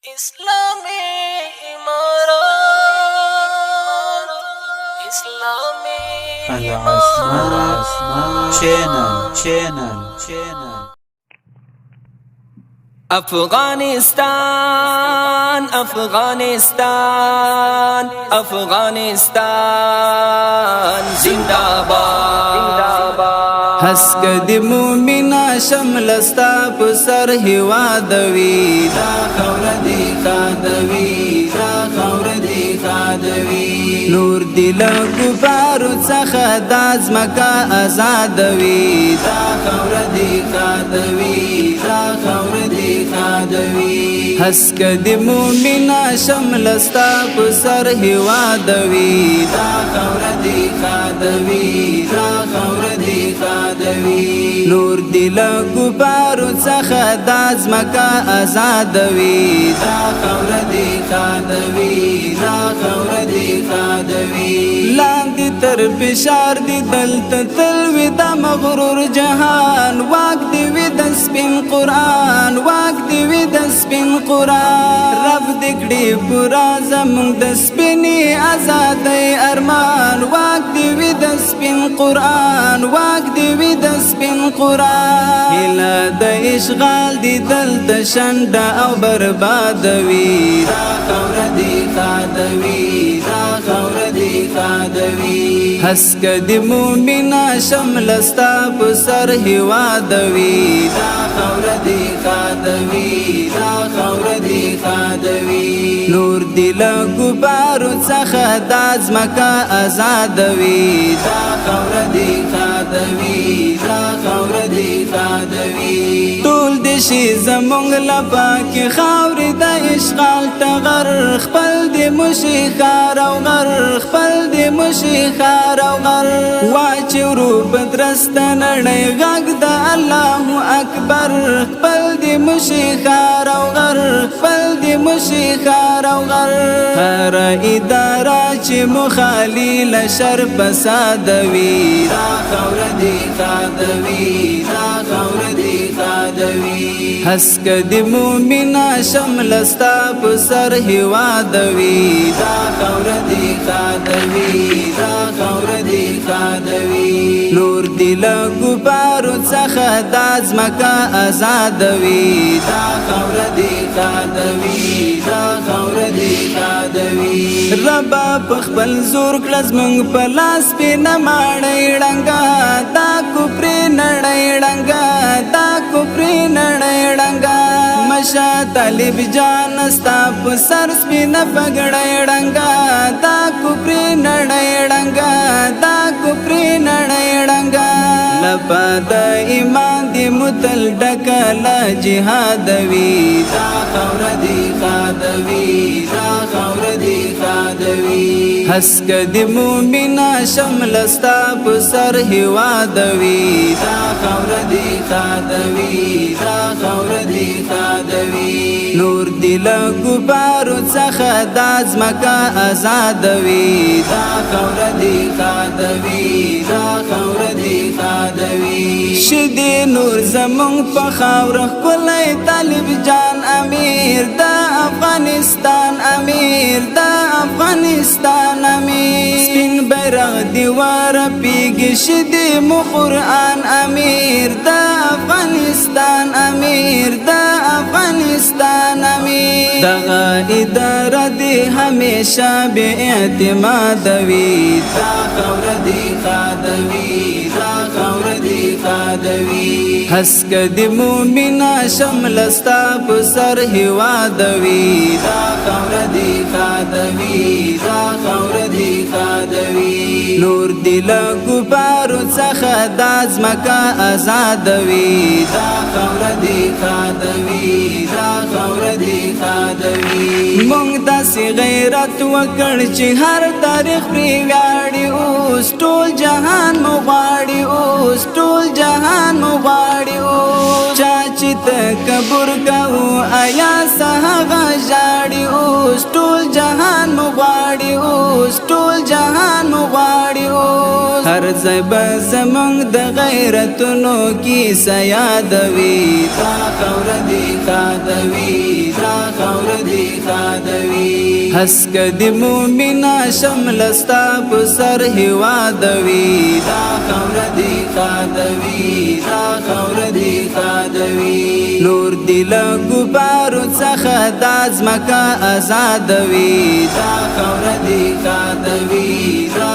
इस्लामी इमारत इस्लामी Al-Asma Channel. Afghanistan अफगानिस्तान अफगानिस्तान जिंदाबाद हस्कद मुमिना शमलस्ता पसर हिवादवी दा खौर दी खादवी दा खौर दी खादवी नूर दिल गुबारू څخه दाज मका आजादवी दा खौर दी खादवी दा खौर दी खादवी हस्कद मुमिना शमलस्ता पसर हिवादवी दा खौर दी खादवी दा खौर दी खादवी नور दिल गुबारू څخه दाز مکا آزادوي دا خور دی خادوي دا خور دی خادوي لاندې تر فشار دی دلته تلوي دا مغرور جهان واک دی وی د سپین قران واک دی وی د سپین قران رب دې کړي پورا زمونږ د سپینې آزادۍ ارمان واک دی وی د سپین قران واک دی وی د سپین قران هله د اشغال دی دلته شنډه او بربادوي دا خور دی خادوي دا خور دی خادوي هسکد مومنا شملستا پسر هوادوي دا خور دی خادوي دا خور دی خادوي نور دل غبارو څخه داز مکا آزادوي دا خور دی خادوي دا خور دی خادوي ټول د شي زمونږ لپا کې خاورې د اشغال ټغر خپل د مشي خار او غر خپل د مشي خار او غر واچورو بدرست نړۍ غږ د الله اکبر خپل د مشي خار او غر خپل د مشي خار او غر هر اداره چې مخالي لشر فسادوي دا خور دی خادوي دا خور دی خادوي هسکد مومنا شملستا پسر هوادوي دا خور دی خادوي دا خور دی خادوي نور دل غبارو څخه داز مکا آزادوي دا خور دی خادوي دا خور دی خادوي ربا پخپل زور کلز مونږ په لاس په نماړې ډنګا دا کوپری نړۍ ډنګا دا کوپری نړۍ ډنګا مشا طالب جان ستا په سر سپینه پګړې ډنګا دا کوپری نړۍ ډنګا دا کوپری نړۍ ډنګا لپا د ایمان دی متل ډکل جهادوي دا خور دی خادوي دا خور دی خادوي هسکد مومنا شملستا پسر هوادوي دا خور دی خادوي دا خور دی خادوي نور دل غبارو څخه داز مکا آزادوي دا خور دی خادوي دا خور دی خادوي شدي نور زمون په خاور کولای طالب جان امیر دا افغانستان امیر دا افغانستان امیر سپین بیرغ دیوار پیږي شدي مو قران امیر دا افغانستان امیر دا افغانستان امیر دغه اداره دی همیشه به اعتماد وي دا خور دی خادوي دا خور دی خادوي هسکد مومنا شملستا پسر هوادوي دا خور دی خادوي دا خور دی خادوي نور دل غبارو څخه داز مکا آزادوي دا خور دی خادوي دا خور دی خادوي مونږ داسې غیرت وکړ چې هر تاریخ پرې ویاړي اوس ټول جهان مو غواړي اوس ټول جهان مو غواړي اوس چا چې تکبر کوو آیا سهغه ژاړي اوس ټول جهان مو غواړي اوس ټول جهان مو غواړي اوس هر هر ځای به زمونږ د غیرتونو کیسه یادوي دا خاوره دې ښادوي دا خاوره دې ښادوي هسکه د مومنه شمله ستا په سر هېوادوي دا خاوره دې ښادوي دا خاوره دې ښادوي نور دې له ګوبارو څخه دا ځمکه ازادوي دا خاوره دې ښادوي دا